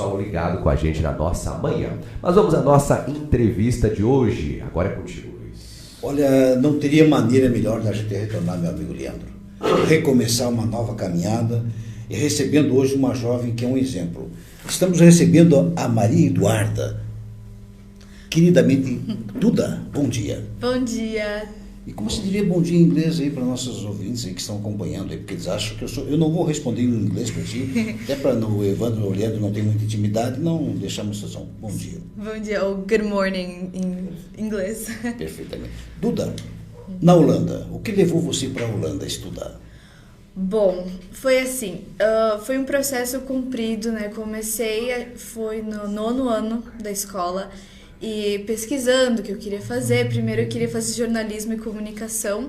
pessoal ligado com a gente na nossa manhã. Mas vamos à nossa entrevista de hoje. Agora é contigo, Luiz. Olha, não teria maneira melhor da gente retornar, meu amigo Leandro. Recomeçar uma nova caminhada e recebendo hoje uma jovem que é um exemplo. Estamos recebendo a Maria Eduarda. Queridamente, Duda, bom dia. Bom dia. E como se diria bom dia em inglês aí para nossos ouvintes aí que estão acompanhando aí, porque eles acham que eu não vou responder em inglês para ti, até para o Evandro e o Leandro não tem muita intimidade, não deixamos sessão. Bom dia. Bom dia, ou good morning em inglês. Perfeitamente. Duda, na Holanda, o que levou você para a Holanda a estudar? Bom, foi assim, foi um processo comprido, né? Foi no 9º ano da escola e pesquisando o que eu queria fazer. Primeiro eu queria fazer jornalismo e comunicação,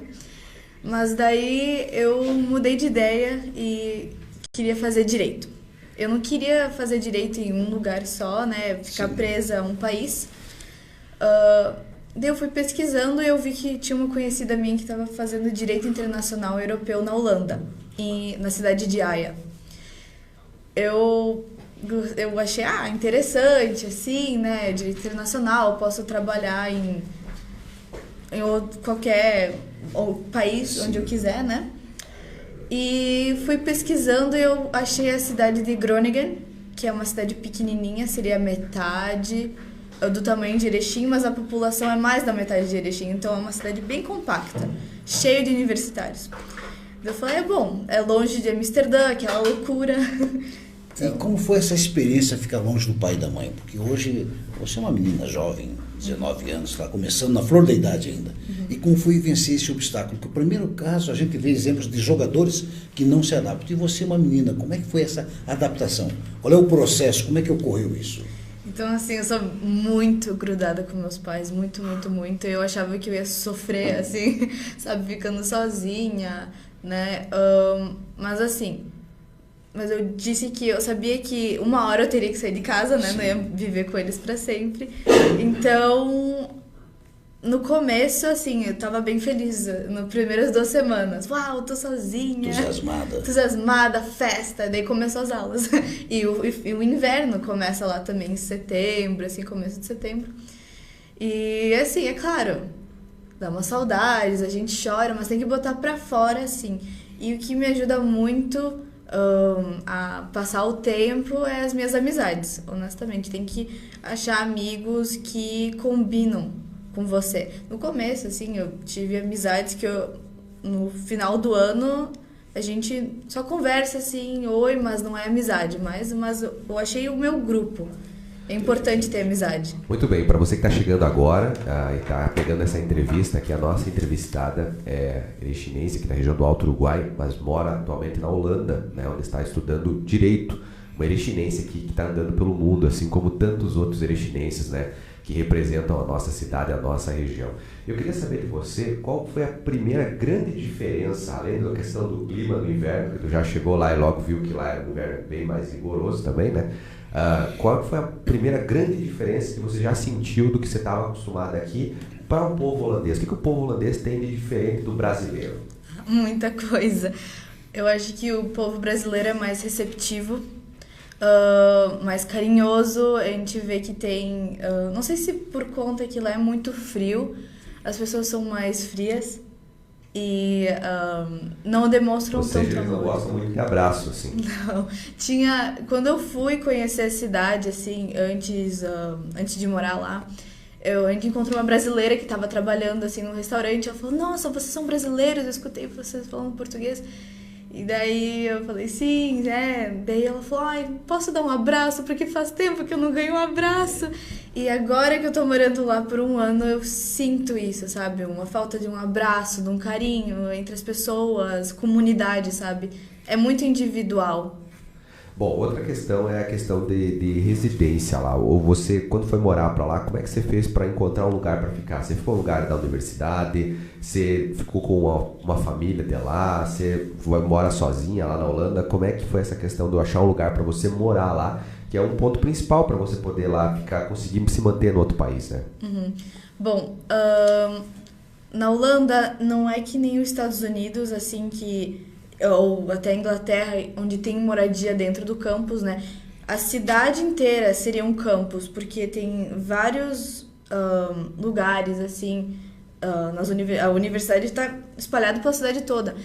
mas daí eu mudei de ideia e queria fazer direito. Eu não queria fazer direito em um lugar só, né? Ficar Sim. presa a um país. Daí eu fui pesquisando e eu vi que tinha uma conhecida minha que estava fazendo direito internacional europeu na Holanda, na cidade de Haia. Eu achei, interessante, assim, né, direito internacional, posso trabalhar em qualquer país onde eu quiser, né? E fui pesquisando e eu achei a cidade de Groningen, que é uma cidade pequenininha, seria metade do tamanho de Erechim, mas a população é mais da metade de Erechim, então é uma cidade bem compacta, cheia de universitários. Eu falei, é longe de Amsterdã, aquela loucura. E como foi essa experiência ficar longe do pai e da mãe? Porque hoje você é uma menina jovem, 19 anos, está começando na flor da idade ainda. E como foi vencer esse obstáculo? Porque o primeiro caso, a gente vê exemplos de jogadores que não se adaptam. E você é uma menina, como é que foi essa adaptação? Qual é o processo? Como é que ocorreu isso? Então, assim, eu sou muito grudada com meus pais, muito, muito, muito. Eu achava que eu ia sofrer, assim, sabe, ficando sozinha, né? Mas eu disse que eu sabia que uma hora eu teria que sair de casa, né? Sim. Não ia viver com eles pra sempre. Então, no começo, assim, eu tava bem feliz. Nas primeiras 2 semanas. Uau, tô sozinha. Entusiasmada, festa. Daí começou as aulas. E o inverno começa lá também em setembro, assim, começo de setembro. E, assim, é claro, dá umas saudades, a gente chora, mas tem que botar pra fora, assim. E o que me ajuda muito a passar o tempo é as minhas amizades, honestamente. Tem que achar amigos que combinam com você. No começo, assim, eu tive amizades que no final do ano a gente só conversa assim, oi, mas não é amizade, mas eu achei o meu grupo. É importante ter amizade. Muito bem, para você que está chegando agora e está pegando essa entrevista, que a nossa entrevistada é erechinense, que está na região do Alto Uruguai, mas mora atualmente na Holanda, né, onde está estudando Direito. Uma erechinense aqui que está andando pelo mundo, assim como tantos outros erechinenses, né, que representam a nossa cidade, a nossa região. Eu queria saber de você, qual foi a primeira grande diferença, além da questão do clima no inverno, que tu já chegou lá e logo viu que lá era um inverno bem mais rigoroso também, né? Qual foi a primeira grande diferença que você já sentiu do que você estava acostumado aqui para o povo holandês? O que o povo holandês tem de diferente do brasileiro? Muita coisa. Eu acho que o povo brasileiro é mais receptivo, mais carinhoso. A gente vê que tem... não sei se por conta que lá é muito frio, as pessoas são mais frias e não demonstram tanto amor. Ou seja, eles não gostam muito de abraço, assim. Não. Quando eu fui conhecer a cidade, assim, antes de morar lá, a gente encontrou uma brasileira que estava trabalhando, assim, num restaurante. Ela falou, nossa, vocês são brasileiros? Eu escutei vocês falando português. E daí eu falei, sim, né? Daí ela falou, posso dar um abraço? Porque faz tempo que eu não ganho um abraço. E agora que eu tô morando lá por 1 ano, eu sinto isso, sabe? Uma falta de um abraço, de um carinho entre as pessoas, comunidade, sabe? É muito individual. Bom, outra questão é a questão de residência lá. Ou você, quando foi morar para lá, como é que você fez para encontrar um lugar para ficar? Você ficou no lugar da universidade? Você ficou com uma família de lá? Você mora sozinha lá na Holanda? Como é que foi essa questão de achar um lugar para você morar lá? Que é um ponto principal para você poder lá conseguir se manter no outro país, né? Uhum. Bom, na Holanda não é que nem os Estados Unidos, assim, ou até a Inglaterra, onde tem moradia dentro do campus, né? a cidade inteira seria um campus, porque tem vários lugares, assim, a universidade está espalhada pela cidade toda.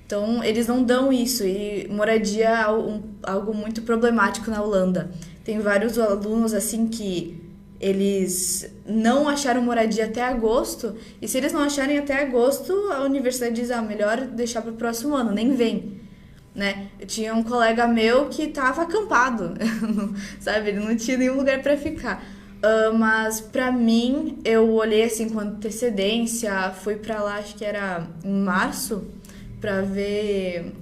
Então, eles não dão isso, e moradia é algo muito problemático na Holanda. Tem vários alunos, assim, que eles não acharam moradia até agosto, e se eles não acharem até agosto, a universidade diz, melhor deixar para o próximo ano, nem vem, né? Eu tinha um colega meu que estava acampado, sabe? Ele não tinha nenhum lugar para ficar. Mas para mim, eu olhei assim com antecedência, fui para lá, acho que era em março, para ver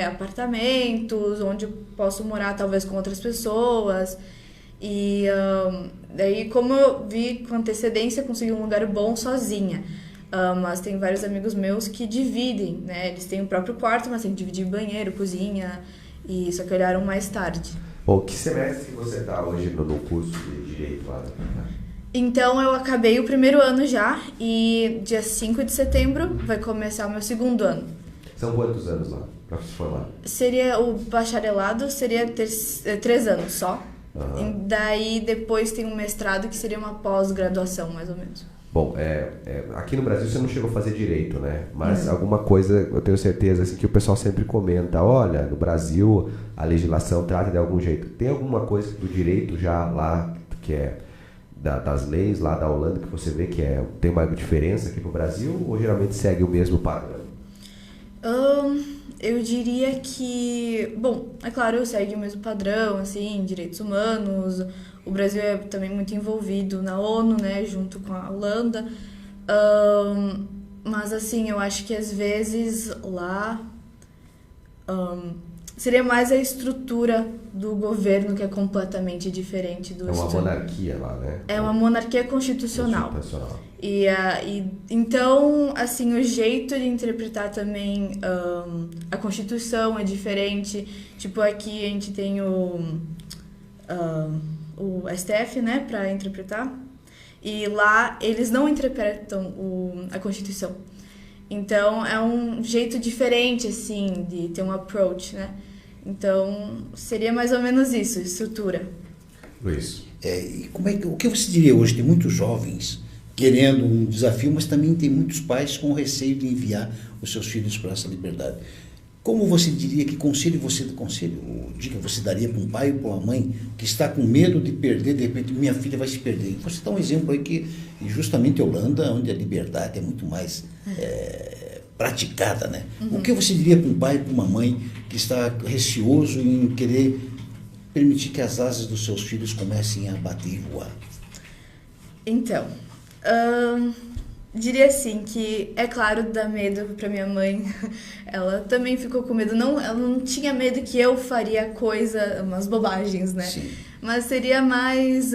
apartamentos, onde eu posso morar talvez com outras pessoas. E daí, como eu vi com antecedência, consegui um lugar bom sozinha. Mas tem vários amigos meus que dividem, né? Eles têm o próprio quarto, mas tem que dividir banheiro, cozinha, e só que olharam mais tarde. Bom, que semestre que você está hoje no curso de Direito lá? Então, eu acabei o primeiro ano já, e dia 5 de setembro vai começar o meu segundo ano. São quantos anos lá para se formar? Seria o bacharelado, seria 3 anos só. E daí, depois tem um mestrado, que seria uma pós-graduação, mais ou menos. Bom, aqui no Brasil você não chegou a fazer direito, né? Mas alguma coisa, eu tenho certeza assim, que o pessoal sempre comenta, olha, no Brasil a legislação trata de algum jeito. Tem alguma coisa do direito já lá, que é das leis lá da Holanda, que você vê que tem uma diferença aqui no Brasil, ou geralmente segue o mesmo padrão? Eu diria que, bom, é claro, segue o mesmo padrão, assim, direitos humanos. O Brasil é também muito envolvido na ONU, né, junto com a Holanda. Mas, assim, eu acho que às vezes lá seria mais a estrutura do governo, que é completamente diferente do... É uma monarquia lá, né? É uma monarquia constitucional. Então, assim, o jeito de interpretar também a Constituição é diferente. Tipo, aqui a gente tem o STF, né, para interpretar. E lá eles não interpretam a Constituição. Então, é um jeito diferente, assim, de ter um approach, né? Então, seria mais ou menos isso, estrutura. Luiz. E o que você diria hoje? Tem muitos jovens querendo um desafio, mas também tem muitos pais com receio de enviar os seus filhos para essa liberdade. Como você diria, que dica você daria para um pai ou para uma mãe que está com medo de perder, de repente, minha filha vai se perder? Você dá um exemplo aí que, justamente, Holanda, onde a liberdade é muito mais praticada, né? O que você diria para um pai ou para uma mãe que está receoso em querer permitir que as asas dos seus filhos comecem a bater e voar? Então, diria assim que, é claro, dá medo para minha mãe. Ela também ficou com medo. Ela não tinha medo que eu faria umas bobagens, né? Sim. Mas seria mais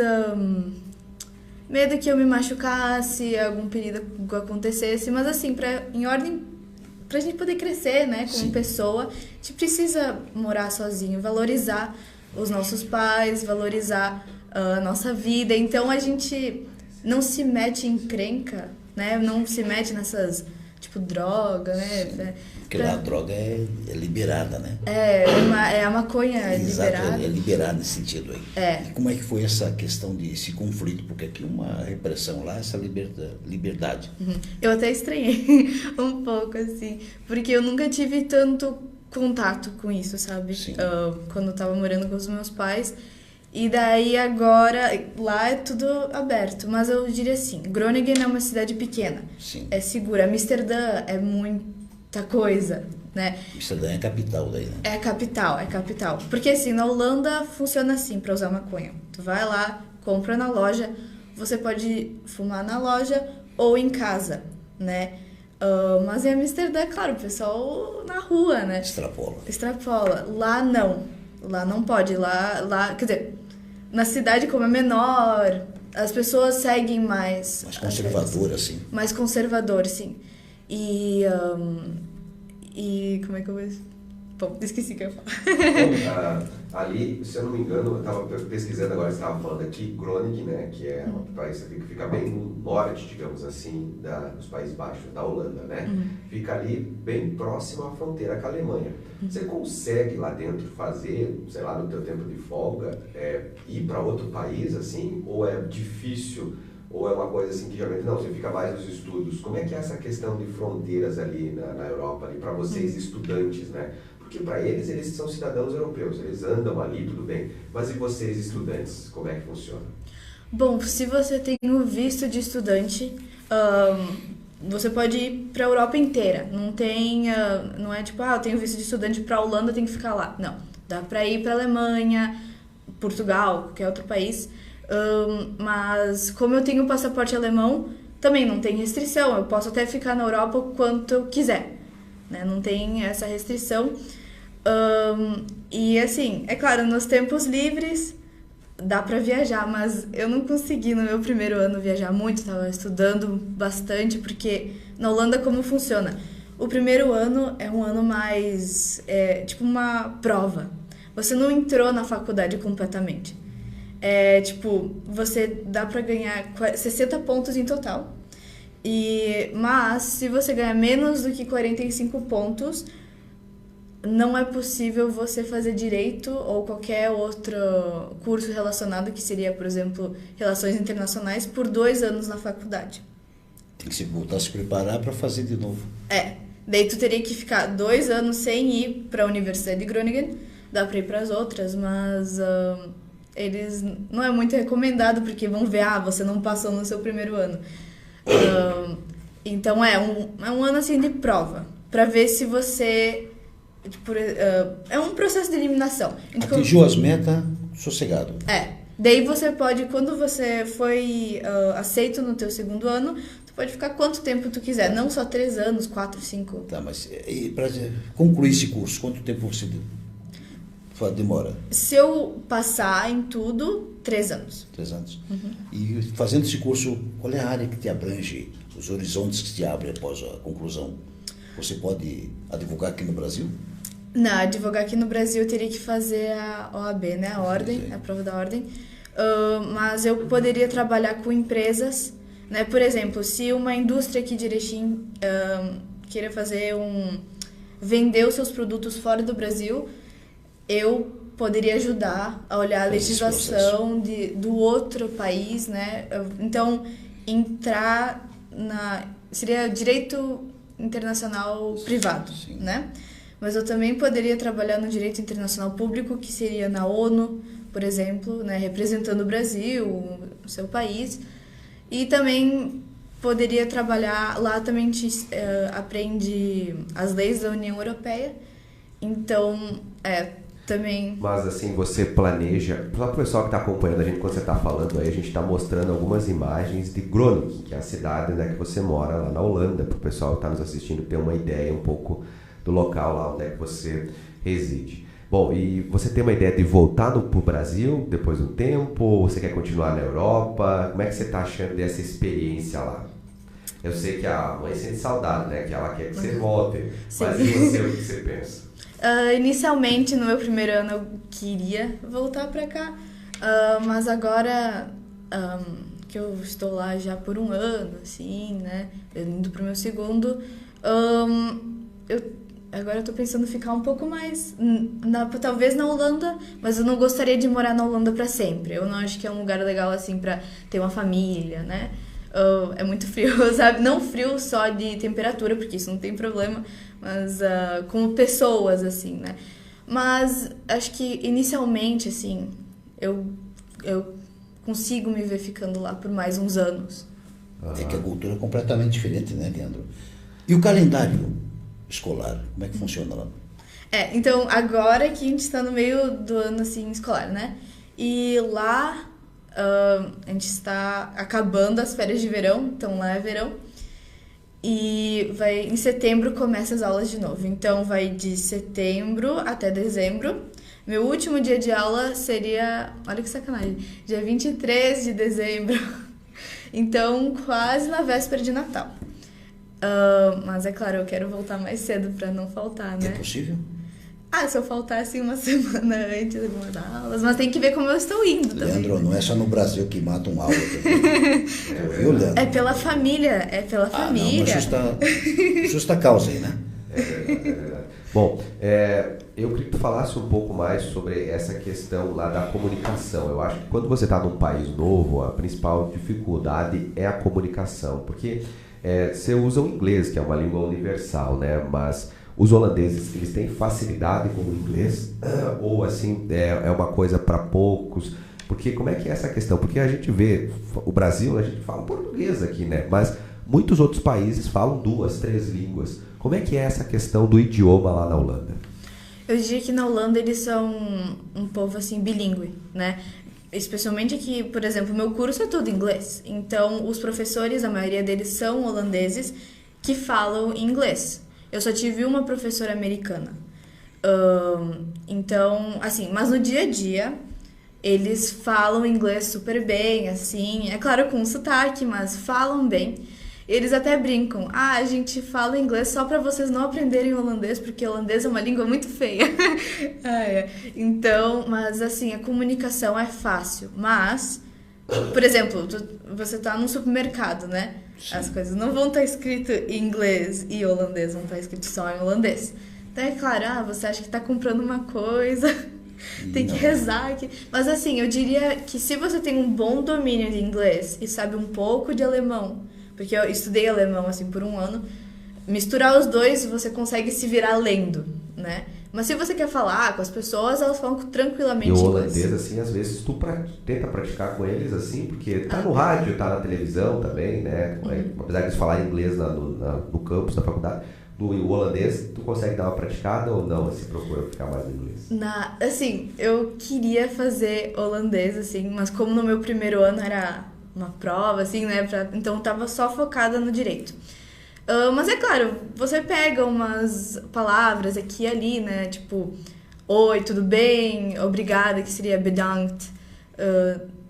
medo que eu me machucasse, algum perigo acontecesse. Mas assim, em ordem, pra gente poder crescer, né, como Sim. pessoa, a gente precisa morar sozinho, valorizar os nossos pais, valorizar a nossa vida. Então a gente não se mete em encrenca, né? Não se mete nessas, tipo, droga, né? Porque lá a droga é liberada, né? É a maconha Exato, liberada. é liberada nesse sentido aí. É. E como é que foi essa questão desse conflito? Porque aqui uma repressão, lá essa liberdade. Eu até estranhei um pouco, assim, porque eu nunca tive tanto contato com isso, sabe? Sim. Quando eu tava morando com os meus pais. E daí agora, lá é tudo aberto. Mas eu diria assim, Groningen é uma cidade pequena. Sim. É segura. Amsterdã é muita coisa, né? Amsterdã é a capital daí, né? É capital. Porque assim, na Holanda funciona assim pra usar maconha. Tu vai lá, compra na loja, você pode fumar na loja ou em casa, né? Mas em Amsterdã, claro, o pessoal na rua, né? Extrapola. Lá não. Lá não pode. Lá, quer dizer, na cidade, como é menor, as pessoas seguem mais... Mais conservador, assim. Mais conservador, sim. E como é que eu vou Bom, esqueci o que eu ia falar. Bom, ali, se eu não me engano, eu estava pesquisando agora, você estava falando aqui, Groningen, né, que é um país que fica bem no norte, digamos assim, dos Países Baixos, da Holanda, né? Fica ali bem próximo à fronteira com a Alemanha. Você consegue lá dentro fazer, sei lá, no teu tempo de folga, ir para outro país, assim, ou é difícil, ou é uma coisa assim que geralmente não, você fica mais nos estudos? Como é que é essa questão de fronteiras ali na Europa, ali para vocês estudantes, né? Porque para eles são cidadãos europeus, eles andam ali, tudo bem. Mas e vocês, estudantes, como é que funciona? Bom, se você tem um visto de estudante, você pode ir para a Europa inteira. Não é tipo, eu tenho visto de estudante para a Holanda, tenho que ficar lá. Não, dá para ir para a Alemanha, Portugal, qualquer outro país. Mas como eu tenho passaporte alemão, também não tem restrição. Eu posso até ficar na Europa o quanto eu quiser, né? Não tem essa restrição. E assim, é claro, nos tempos livres dá pra viajar, mas eu não consegui no meu primeiro ano viajar muito, estava estudando bastante, porque na Holanda como funciona? O primeiro ano é um ano mais, tipo uma prova. Você não entrou na faculdade completamente. Você dá pra ganhar 60 pontos em total, mas se você ganhar menos do que 45 pontos, não é possível você fazer direito ou qualquer outro curso relacionado, que seria, por exemplo, Relações Internacionais, por 2 anos na faculdade. Tem que voltar a se preparar para fazer de novo. Daí tu teria que ficar 2 anos sem ir para a Universidade de Groningen, dá para ir para as outras, mas eles não é muito recomendado, porque vão ver, você não passou no seu primeiro ano. Então é um ano assim de prova, para ver se você... é um processo de eliminação. Atingiu as metas, sossegado. Daí você pode, quando você foi aceito no teu segundo ano, tu pode ficar quanto tempo tu quiser, não só 3 anos, 4, 5. Tá, mas para concluir esse curso, quanto tempo você demora? Se eu passar em tudo, 3 anos. 3 anos. E fazendo esse curso, qual é a área que te abrange, os horizontes que te abre após a conclusão? Você pode advogar aqui no Brasil? Não, advogar aqui no Brasil eu teria que fazer a OAB, né? A ordem, a prova da ordem. Mas eu poderia trabalhar com empresas, né? Por exemplo, se uma indústria aqui de Erechim queira vender os seus produtos fora do Brasil, eu poderia ajudar a olhar a legislação do outro país, né? Então, seria direito internacional privado, né? Mas eu também poderia trabalhar no direito internacional público, que seria na ONU, por exemplo, né, representando o Brasil, o seu país. E também poderia trabalhar, lá também a gente aprende as leis da União Europeia. Então, também... Mas assim, você planeja... Para o pessoal que está acompanhando a gente, quando você está falando aí, a gente está mostrando algumas imagens de Groningen, que é a cidade, né, que você mora lá na Holanda, para o pessoal que está nos assistindo ter uma ideia um pouco do local lá onde é que você reside. Bom, e você tem uma ideia de voltar para o Brasil depois de um tempo? Ou você quer continuar na Europa? Como é que você está achando dessa experiência lá? Eu sei que a mãe sente saudade, né? Que ela quer que você volte. Sim. Mas e você, o que você pensa? Inicialmente, no meu primeiro ano, eu queria voltar para cá. Mas agora que eu estou lá já por 1 ano, assim, né? Indo pro meu segundo, agora eu tô pensando em ficar um pouco mais, talvez na Holanda, mas eu não gostaria de morar na Holanda para sempre. Eu não acho que é um lugar legal, assim, para ter uma família, né? É muito frio, sabe? Não frio só de temperatura, porque isso não tem problema, mas como pessoas, assim, né? Mas acho que inicialmente, assim, eu consigo me ver ficando lá por mais uns anos. É que a cultura é completamente diferente, né, Leandro? E o calendário escolar, como é que funciona lá? Então, agora que a gente está no meio do ano, assim, escolar, né? E lá, a gente está acabando as férias de verão, então lá é verão. E em setembro começa as aulas de novo. Então, vai de setembro até dezembro. Meu último dia de aula seria, olha que sacanagem, dia 23 de dezembro. Então, quase na véspera de Natal. Mas é claro, eu quero voltar mais cedo para não faltar, né? É possível? se eu faltar assim uma semana antes de algumas aulas, mas tem que ver como eu estou indo também. Leandro, não é só no Brasil que matam aula também. Viu, Leandro? É pela família, família. Não, justa causa aí, né? É verdade. Bom, eu queria que tu falasse um pouco mais sobre essa questão lá da comunicação. Eu acho que quando você está num país novo, a principal dificuldade é a comunicação, porque você usa o inglês, que é uma língua universal, né? Mas os holandeses, eles têm facilidade com o inglês? Ou assim, é uma coisa para poucos? Porque como é que é essa questão? Porque a gente vê, o Brasil, a gente fala português aqui, né? Mas muitos outros países falam 2, 3 línguas. Como é que é essa questão do idioma lá na Holanda? Eu diria que na Holanda eles são um povo assim bilíngue, né? Especialmente aqui, por exemplo, meu curso é todo inglês. Então, os professores, a maioria deles são holandeses que falam inglês. Eu só tive uma professora americana. Então, assim, mas no dia a dia, eles falam inglês super bem, assim. É claro, com sotaque, mas falam bem. Eles até brincam. A gente fala inglês só para vocês não aprenderem holandês, porque holandês é uma língua muito feia. Então, mas assim, a comunicação é fácil. Mas, por exemplo, você tá num supermercado, né? Sim. As coisas não vão estar escrito em inglês e holandês, vão estar escrito só em holandês. Então é claro, você acha que tá comprando uma coisa, tem que rezar aqui. Mas assim, eu diria que se você tem um bom domínio de inglês e sabe um pouco de alemão, porque eu estudei alemão assim por 1 ano, misturar os dois você consegue se virar lendo, né? Mas se você quer falar com as pessoas, elas falam tranquilamente inglês. E o inglês. holandês, assim, às vezes tu tenta praticar com eles, assim, porque tá no rádio, tá na televisão também, né? Apesar de eles falarem inglês no campus, na faculdade, o holandês, tu consegue dar uma praticada ou não? Assim, procura ficar mais no inglês? Assim, eu queria fazer holandês, assim, mas como no meu primeiro ano era uma prova, assim, né? Então eu tava só focada no direito. Mas é claro, você pega umas palavras aqui e ali, né? Tipo, oi, tudo bem? Obrigada, que seria bedankt.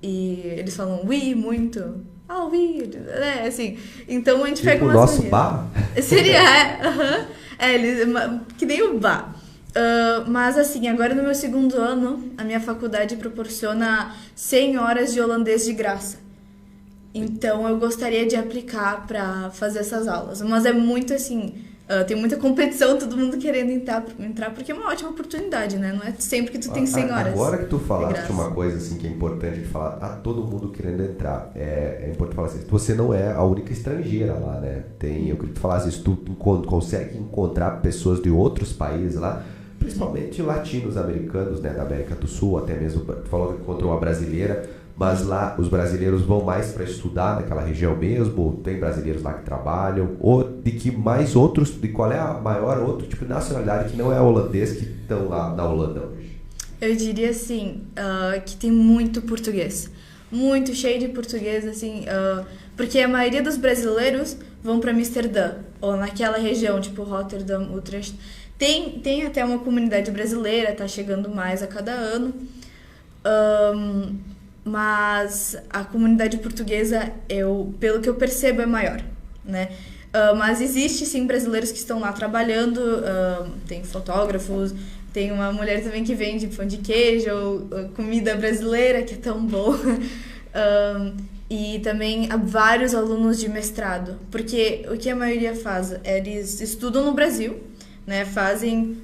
E eles falam oui, muito. Oui, assim. Então a gente pega umas... o nosso bar? Seria, que nem o bar. Mas assim, agora no meu 2º ano, a minha faculdade proporciona 100 horas de holandês de graça. Então eu gostaria de aplicar para fazer essas aulas. Mas é muito assim, tem muita competição, todo mundo querendo entrar, porque é uma ótima oportunidade, né? Não é sempre que tu tem 100 horas. Agora que tu falaste uma coisa assim que é importante de falar, tá todo mundo querendo entrar. É importante falar assim, você não é a única estrangeira lá, né? Eu queria que tu falasse isso, tu consegue encontrar pessoas de outros países lá, principalmente latinos americanos, né, da América do Sul, até mesmo, tu falou que encontrou uma brasileira, mas lá os brasileiros vão mais para estudar naquela região mesmo? Tem brasileiros lá que trabalham? Ou de qual é a maior outro tipo de nacionalidade que não é holandês que estão lá na Holanda hoje? Eu diria assim, que tem muito português. Muito cheio de português, assim, porque a maioria dos brasileiros vão para Amsterdã, ou naquela região, tipo Rotterdam, Utrecht. Tem até uma comunidade brasileira, tá chegando mais a cada ano. Mas a comunidade portuguesa, pelo que eu percebo, é maior, né? Mas existe sim brasileiros que estão lá trabalhando, tem fotógrafos, tem uma mulher também que vende pão de queijo, comida brasileira que é tão boa, e também há vários alunos de mestrado, porque o que a maioria faz, eles estudam no Brasil, né? Fazem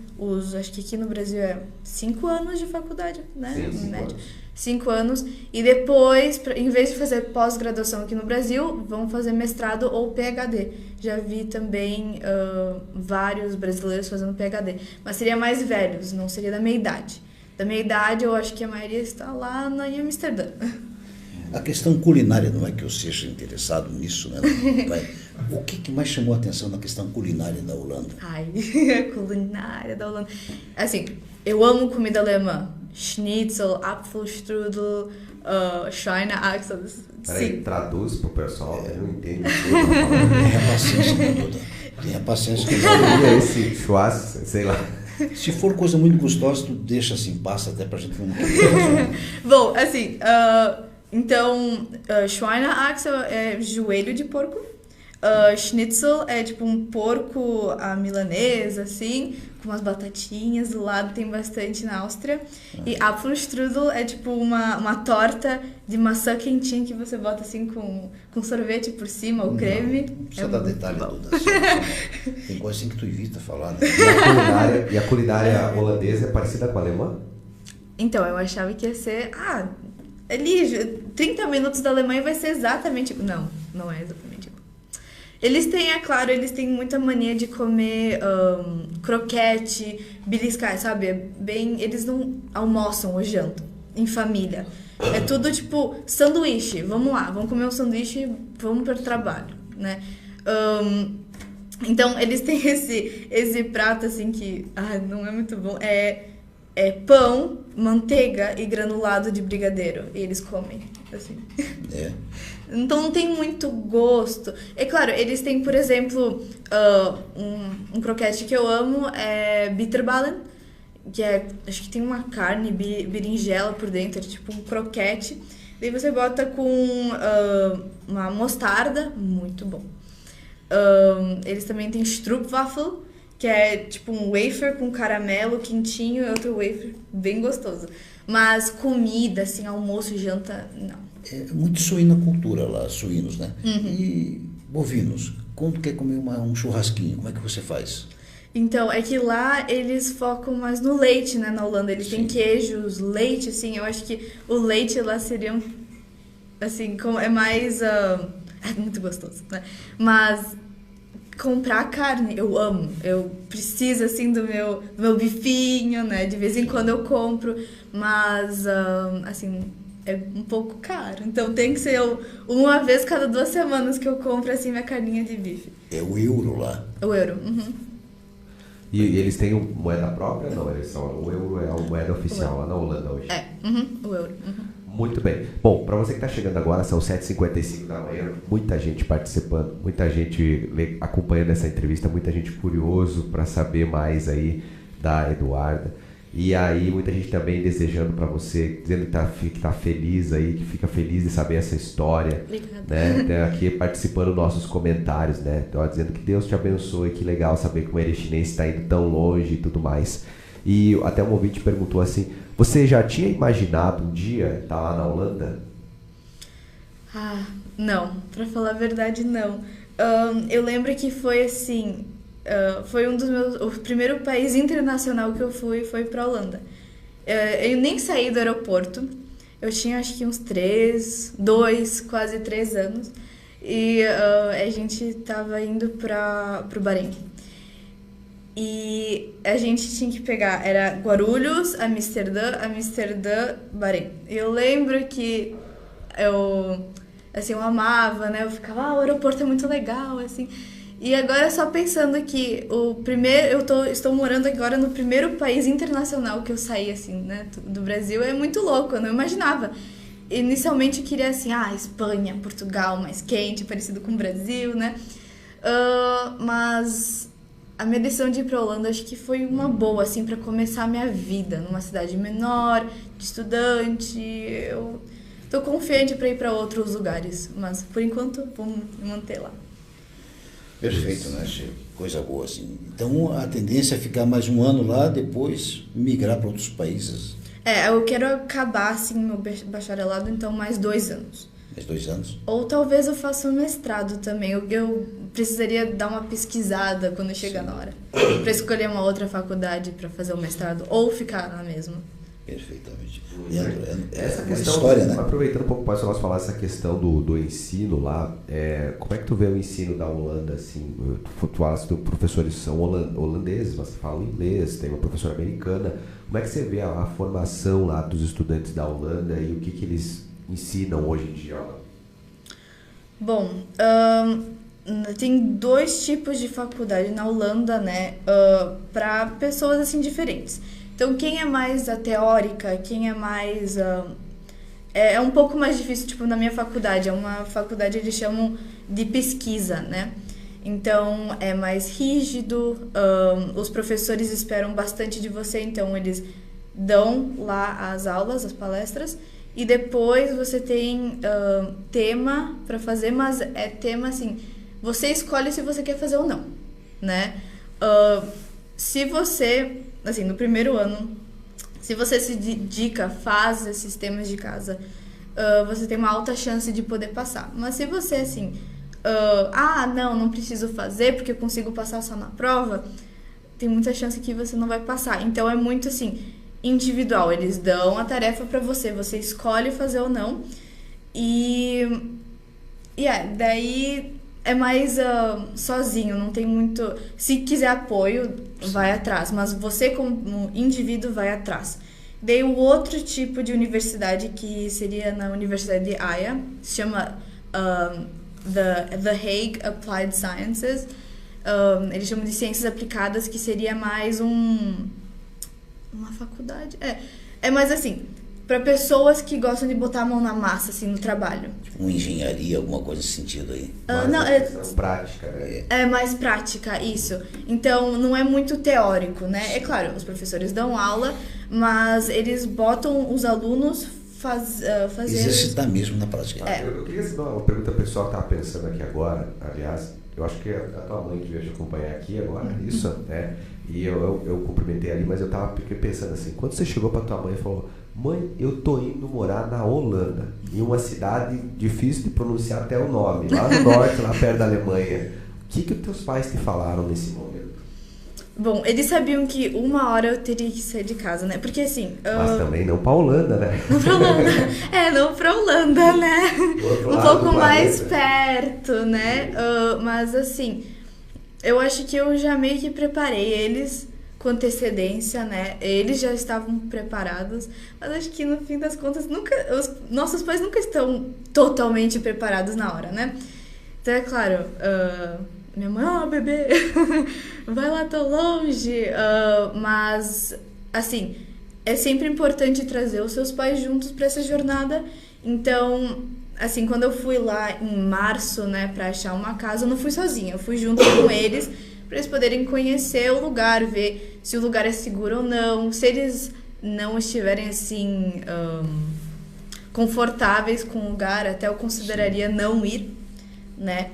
acho que aqui no Brasil é 5 anos de faculdade, né? Sim, 5 anos. 5 anos, e depois, em vez de fazer pós-graduação aqui no Brasil, vão fazer mestrado ou PhD. Já vi também vários brasileiros fazendo PhD, mas seria mais velhos, não seria da minha idade. Da minha idade, eu acho que a maioria está lá em Amsterdã. A questão culinária, não é que eu seja interessado nisso, né? O que mais chamou a atenção na questão culinária da Holanda? A culinária da Holanda. Assim, eu amo comida alemã. Schnitzel, Apfelstrudel, Schweineachsel. Peraí, traduz pro pessoal, eu não entendo. Tenha paciência, Duda. Tenha paciência. Esse churrasco, sei lá. Se for coisa muito gostosa, tu deixa assim, passa até pra gente não... Bom, assim, então, Schweineachsel é joelho de porco. Schnitzel é tipo um porco à milanesa, assim, com umas batatinhas do lado, tem bastante na Áustria. E Apfelstrudel é tipo uma torta de maçã quentinha que você bota assim com sorvete por cima, o creme. Não precisa dar detalhe, Duda. Tem coisa assim que tu evita falar, né? E a culinária holandesa é parecida com a alemã? Então, eu achava que ia ser... ali, 30 minutos da Alemanha vai ser exatamente... Não é exatamente igual. Eles têm, é claro, eles têm muita mania de comer croquete, beliscar, sabe? Eles não almoçam ou jantam em família. É tudo tipo sanduíche. Vamos lá, vamos comer um sanduíche, vamos para o trabalho, né? Então, eles têm esse prato, assim, que não é muito bom. É pão, manteiga e granulado de brigadeiro. E eles comem, assim. Então não tem muito gosto. É claro, eles têm, por exemplo, um croquete que eu amo é bitterballen, que acho que tem uma carne, berinjela por dentro, é tipo um croquete. Daí você bota com uma mostarda, muito bom. Eles também têm Stroopwafel, que é tipo um wafer com caramelo quentinho e outro wafer bem gostoso. Mas comida, assim, almoço e janta, não. É muito suína cultura lá, suínos, né? E bovinos. Quando quer comer um churrasquinho, como é que você faz? Então, é que lá eles focam mais no leite, né, na Holanda. Eles têm queijos, leite, assim. Eu acho que o leite lá seria, assim, é mais... é muito gostoso, né? Mas... comprar carne, eu amo. Eu preciso, assim, do meu bifinho, né? De vez em quando eu compro, mas, assim, é um pouco caro. Então tem que ser uma vez cada 2 semanas que eu compro, assim, minha carninha de bife. É o euro lá. O euro, E eles têm moeda própria? Não, o euro é a moeda oficial lá na Holanda hoje. O euro. Muito bem. Bom, para você que está chegando agora, são 7h55 da manhã, muita gente participando, muita gente acompanhando essa entrevista, muita gente curioso para saber mais aí da Eduarda. E aí, muita gente também desejando para você, dizendo que tá feliz aí, que fica feliz de saber essa história. Obrigada. Né? Aqui participando dos nossos comentários, né? Então, dizendo que Deus te abençoe, que legal saber que o Erichinense está indo tão longe e tudo mais. E até um ouvinte perguntou assim, você já tinha imaginado um dia estar lá na Holanda? Não. Pra falar a verdade, não. Eu lembro que foi assim... foi o primeiro país internacional que eu foi pra Holanda. Eu nem saí do aeroporto. Eu tinha acho que uns quase 3 anos. E a gente tava indo pro Bahrein. E a gente tinha que pegar, era Guarulhos, Amsterdã, Bahrein. Eu lembro que eu amava, né? Eu ficava, o aeroporto é muito legal, assim. E agora só pensando que estou morando agora no primeiro país internacional que eu saí, assim, né? Do Brasil, é muito louco, eu não imaginava. Inicialmente eu queria, assim, Espanha, Portugal, mais quente, parecido com o Brasil, né? Mas... a minha decisão de ir pra Holanda acho que foi uma boa, assim, pra começar a minha vida numa cidade menor, de estudante. Eu tô confiante pra ir pra outros lugares, mas por enquanto vamos me manter lá. Perfeito, né? Coisa boa, assim. Então a tendência é ficar mais um ano lá, depois migrar para outros países. Eu quero acabar, assim, meu bacharelado, então mais 2 anos. Mais 2 anos? Ou talvez eu faça um mestrado também. Eu precisaria dar uma pesquisada quando chegar na hora. Para escolher uma outra faculdade para fazer o mestrado. Ou ficar na mesma. Perfeitamente. Essa uma questão, história, né? Aproveitando um pouco mais para nós falar essa questão do ensino lá, como é que tu vê o ensino da Holanda, assim? Tu falas que os professores são holandeses, mas tu fala inglês, tem uma professora americana. Como é que você vê a formação lá dos estudantes da Holanda e o que eles ensinam hoje em dia? Bom, tem 2 tipos de faculdade na Holanda, né, para pessoas assim diferentes. Então, quem é mais da teórica, quem é mais... é um pouco mais difícil, tipo, na minha faculdade. É uma faculdade, eles chamam de pesquisa, né? Então, é mais rígido, os professores esperam bastante de você, então eles dão lá as aulas, as palestras, e depois você tem tema para fazer, mas é tema, assim, você escolhe se você quer fazer ou não, né? Se você, assim, no primeiro ano, se você se dedica, faz esses temas de casa, você tem uma alta chance de poder passar. Mas se você, assim, não preciso fazer porque eu consigo passar só na prova, tem muita chance que você não vai passar. Então é muito, assim, individual. Eles dão a tarefa pra você, você escolhe fazer ou não. Daí é mais sozinho, não tem muito... Se quiser apoio, vai atrás, mas você como indivíduo vai atrás. Daí o outro tipo de universidade, que seria na Universidade de Haia, se chama The Hague Applied Sciences. Eles chamam de ciências aplicadas, que seria mais uma faculdade. É mais assim, para pessoas que gostam de botar a mão na massa, assim, no trabalho. Uma engenharia, alguma coisa nesse sentido aí. Mais prática, né? É mais prática, isso. Então, não é muito teórico, né? É claro, os professores dão aula, mas eles botam os alunos fazer... Exercitar mesmo na prática. Eu queria saber uma pergunta pessoal que estava pensando aqui agora, aliás, eu acho que a tua mãe devia te acompanhar aqui agora, isso, né? E eu cumprimentei ali, mas eu tava pensando assim, quando você chegou pra tua mãe e falou: mãe, eu tô indo morar na Holanda, em uma cidade difícil de pronunciar até o nome, lá no norte, lá perto da Alemanha. O que os teus pais te falaram nesse momento? Bom, eles sabiam que uma hora eu teria que sair de casa, né? Porque assim... Mas também não pra Holanda, né? Não pra Holanda. Não pra Holanda, né? Um pouco mais perto, né? Mas assim, eu acho que eu já meio que preparei eles com antecedência, né? Eles já estavam preparados, mas acho que no fim das contas os nossos pais nunca estão totalmente preparados na hora, né? Então é claro, minha mãe, bebê, vai lá tão longe, mas assim, é sempre importante trazer os seus pais juntos para essa jornada. Então, assim, quando eu fui lá em março, né, para achar uma casa, eu não fui sozinha, eu fui junto com eles, para eles poderem conhecer o lugar, ver se o lugar é seguro ou não, se eles não estiverem assim confortáveis com o lugar, até eu consideraria não ir, né?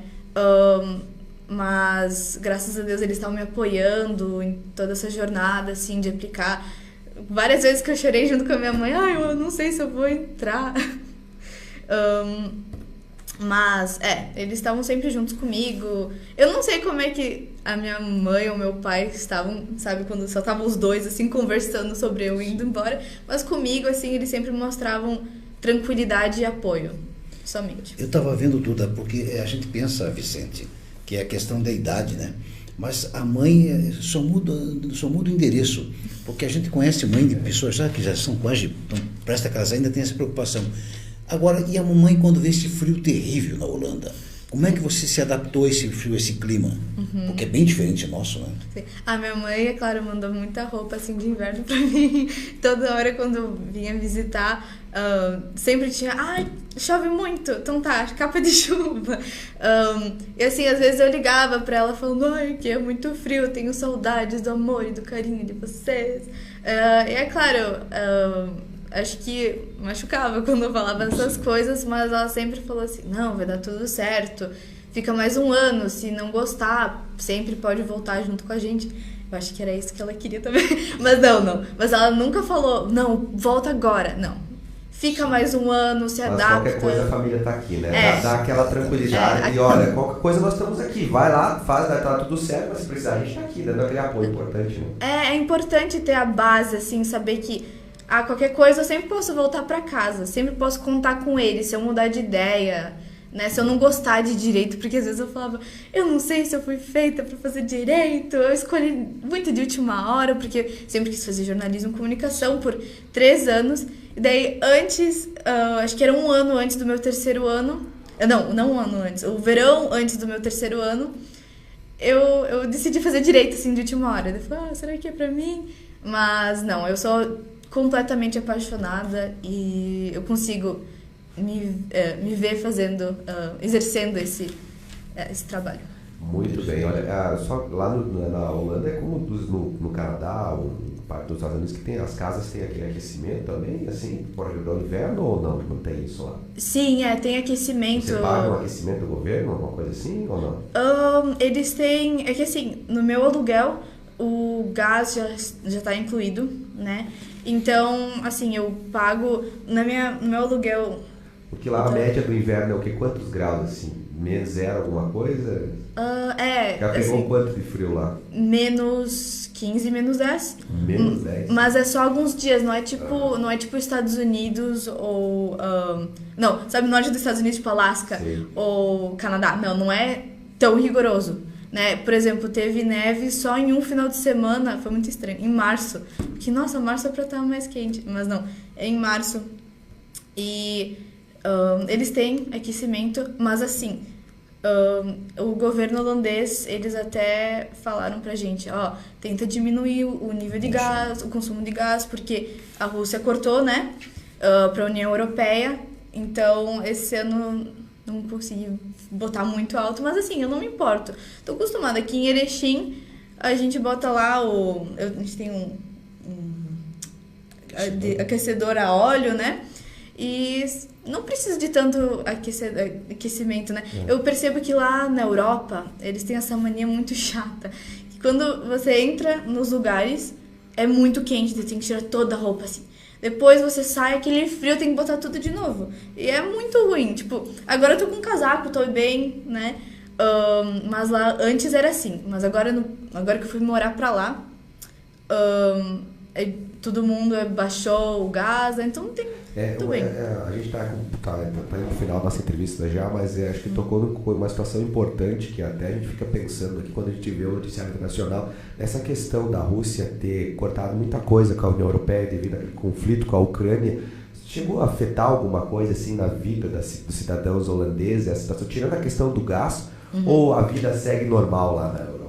Mas graças a Deus eles estavam me apoiando em toda essa jornada, assim, de aplicar. Várias vezes que eu chorei junto com a minha mãe, eu não sei se eu vou entrar. Mas, eles estavam sempre juntos comigo. Eu não sei como é que a minha mãe ou meu pai estavam, sabe, quando só estavam os dois, assim, conversando sobre eu indo embora. Mas comigo, assim, eles sempre mostravam tranquilidade e apoio, somente. Eu estava vendo tudo, porque a gente pensa, Vicente, que é a questão da idade, né? Mas a mãe só muda o endereço, porque a gente conhece mãe de pessoas que já são quase, presta a casar, ainda tem essa preocupação. Agora, e a mamãe quando vê esse frio terrível na Holanda? Como é que você se adaptou a esse frio, a esse clima? Porque é bem diferente nosso, né? Sim. A minha mãe, é claro, mandou muita roupa assim de inverno pra mim. Toda hora quando eu vinha visitar, sempre tinha, chove muito, então tá, capa de chuva. E assim, às vezes eu ligava pra ela falando, que é muito frio, eu tenho saudades do amor e do carinho de vocês. E é claro, acho que machucava quando eu falava essas coisas, mas ela sempre falou assim, não, vai dar tudo certo, fica mais um ano, se não gostar, sempre pode voltar junto com a gente. Eu acho que era isso que ela queria também, mas não. Mas ela nunca falou, não, volta agora, não. Fica mais um ano, se adapta. Qualquer coisa a família tá aqui, né? Dá aquela tranquilidade. E olha, qualquer coisa nós estamos aqui. Vai lá, faz, vai estar tudo certo, mas se precisar, a gente tá aqui, dando aquele apoio importante, né? É importante ter a base, assim, saber que qualquer coisa eu sempre posso voltar pra casa, sempre posso contar com ele, se eu mudar de ideia, né? Se eu não gostar de direito, porque às vezes eu falava, eu não sei se eu fui feita pra fazer direito, eu escolhi muito de última hora, porque sempre quis fazer jornalismo e comunicação por 3 anos, e daí antes, acho que era um ano antes do meu 3º ano, não um ano antes, o verão antes do meu 3º ano, eu decidi fazer direito, assim, de última hora. Eu falei, será que é pra mim? Mas não, eu sou completamente apaixonada e eu consigo me ver fazendo, exercendo esse trabalho. Muito bem, olha, só lá na Holanda é como no Canadá, ou parte dos Estados Unidos, que tem as casas têm aquele aquecimento também, assim, por exemplo, no inverno ou não? Não tem isso lá? Sim, tem aquecimento. Você paga um aquecimento do governo, alguma coisa assim, ou não? Eles têm, é que assim, no meu aluguel o gás já tá incluído, né? Então, assim, eu pago no meu aluguel. Porque lá a média do inverno é o quê? Quantos graus, assim? Menos zero alguma coisa? Já pegou assim, quanto de frio lá? menos 15, menos 10. Menos 10? Mas é só alguns dias, não é tipo Estados Unidos ou... não, sabe, norte dos Estados Unidos, tipo Alasca. Sim. Ou Canadá. Não é tão rigoroso, né? Por exemplo, teve neve só em um final de semana, foi muito estranho, em março. Que, nossa, março é pra estar mais quente, mas não, é em março. E eles têm aquecimento, mas assim... o governo holandês, eles até falaram pra gente, tenta diminuir o nível de gás, o consumo de gás, porque a Rússia cortou, né, pra União Europeia, então esse ano não consegui botar muito alto, mas assim, eu não me importo. Tô acostumada, aqui em Erechim, a gente bota lá a gente tem um aquecedor a óleo, né, e não precisa de tanto aquecimento, né? Eu percebo que lá na Europa, eles têm essa mania muito chata. Que quando você entra nos lugares, é muito quente, você tem que tirar toda a roupa, assim. Depois você sai, aquele frio, tem que botar tudo de novo. E é muito ruim, tipo... Agora eu tô com um casaco, tô bem, né? Mas lá, antes era assim. Mas agora que eu fui morar pra lá, todo mundo baixou o gás, então não tem... Tudo bem. A gente tá indo no final da nossa entrevista já, mas acho que tocou numa situação importante que até a gente fica pensando aqui quando a gente vê o noticiário internacional, essa questão da Rússia ter cortado muita coisa com a União Europeia devido ao conflito com a Ucrânia. Chegou a afetar alguma coisa assim na vida dos cidadãos holandeses, essa situação, tirando a questão do gás, ou a vida segue normal lá na Europa?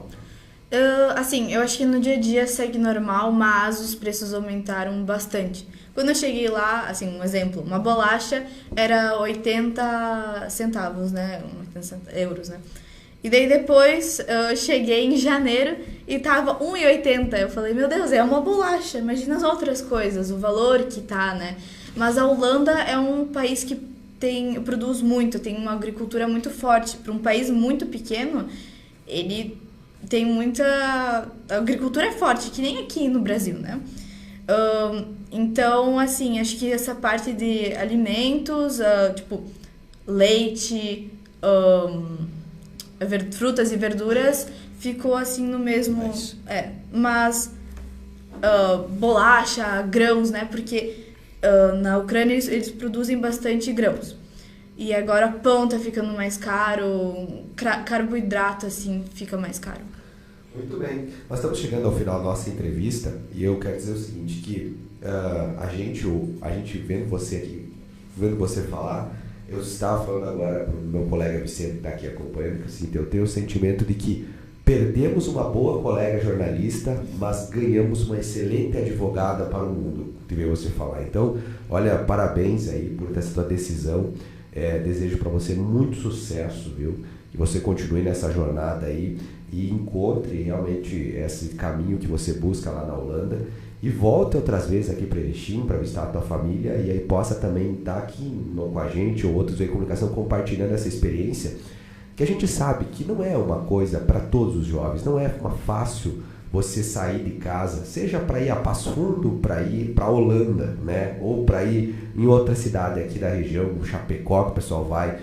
Assim, eu acho que no dia a dia segue normal, mas os preços aumentaram bastante. Quando eu cheguei lá, assim, um exemplo, uma bolacha era 80 centavos, né? 80 euros, né? E daí depois eu cheguei em janeiro e tava 1,80. Eu falei, meu Deus, é uma bolacha. Imagina as outras coisas, o valor que tá, né? Mas a Holanda é um país que produz muito, tem uma agricultura muito forte. Para um país muito pequeno, ele tem muita... A agricultura é forte, que nem aqui no Brasil, né? Então, assim, acho que essa parte de alimentos, tipo, leite, frutas e verduras, ficou assim no mesmo... Mas bolacha, grãos, né? Porque na Ucrânia eles produzem bastante grãos. E agora pão tá ficando mais caro, carboidrato, assim, fica mais caro. Muito bem. Nós estamos chegando ao final da nossa entrevista e eu quero dizer o seguinte, que a gente vendo você aqui, vendo você falar, eu estava falando agora para o meu colega Vicente que está aqui acompanhando, que assim, eu tenho o sentimento de que perdemos uma boa colega jornalista, mas ganhamos uma excelente advogada para o mundo, de ver você falar. Então, olha, parabéns aí por essa tua decisão. Desejo para você muito sucesso, viu? Que você continue nessa jornada aí e encontre realmente esse caminho que você busca lá na Holanda e volte outras vezes aqui para Erechim para visitar a tua família e aí possa também estar aqui com a gente ou outros veículos de comunicação compartilhando essa experiência, que a gente sabe que não é uma coisa para todos os jovens, não é fácil você sair de casa, seja para ir a Passo Fundo, para ir para a Holanda, né? Ou para ir em outra cidade aqui da região, Chapecó, que o pessoal vai.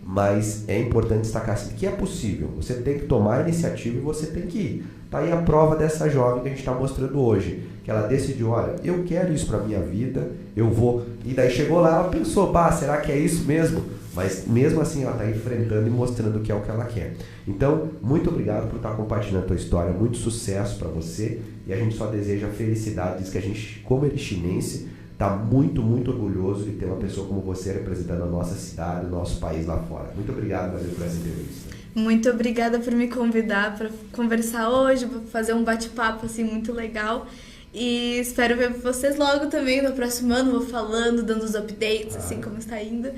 Mas é importante destacar assim, que é possível. Você tem que tomar a iniciativa e você tem que ir. Está aí a prova dessa jovem que a gente está mostrando hoje. Que ela decidiu, olha, eu quero isso para a minha vida, eu vou. E daí chegou lá, ela pensou, será que é isso mesmo? Mas mesmo assim ela está enfrentando e mostrando que é o que ela quer. Então, muito obrigado por estar compartilhando a tua história, muito sucesso para você. E a gente só deseja felicidade, diz que a gente, como erichinense, está muito, muito orgulhoso de ter uma pessoa como você representando a nossa cidade, o nosso país lá fora. Muito obrigado, Maria, por essa entrevista. Muito obrigada por me convidar para conversar hoje, para fazer um bate-papo assim muito legal. E espero ver vocês logo também no próximo ano, vou falando, dando os updates, assim como está indo.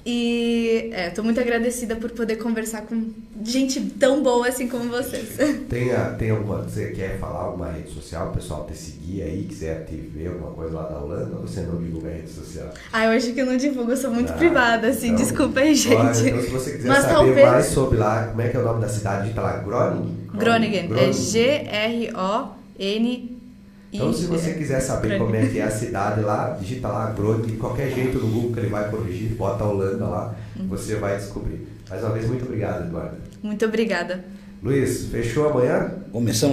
E tô muito agradecida por poder conversar com gente tão boa assim como vocês. Tem alguma, você quer falar alguma rede social, o pessoal te seguir aí, quiser te ver alguma coisa lá da Holanda, ou você não divulga a rede social? Eu acho que eu não divulgo, eu sou muito privada, assim, então, desculpa aí, gente. Então se você quiser saber mais sobre lá, como é que é o nome da cidade, digita lá, Groningen, é G-R-O-N. Então, se você quiser saber como é que é a cidade lá, digita lá Groningen, de qualquer jeito no Google que ele vai corrigir, bota a Holanda lá, você vai descobrir. Mais uma vez, muito obrigado, Eduardo. Muito obrigada. Luiz, fechou amanhã? Começamos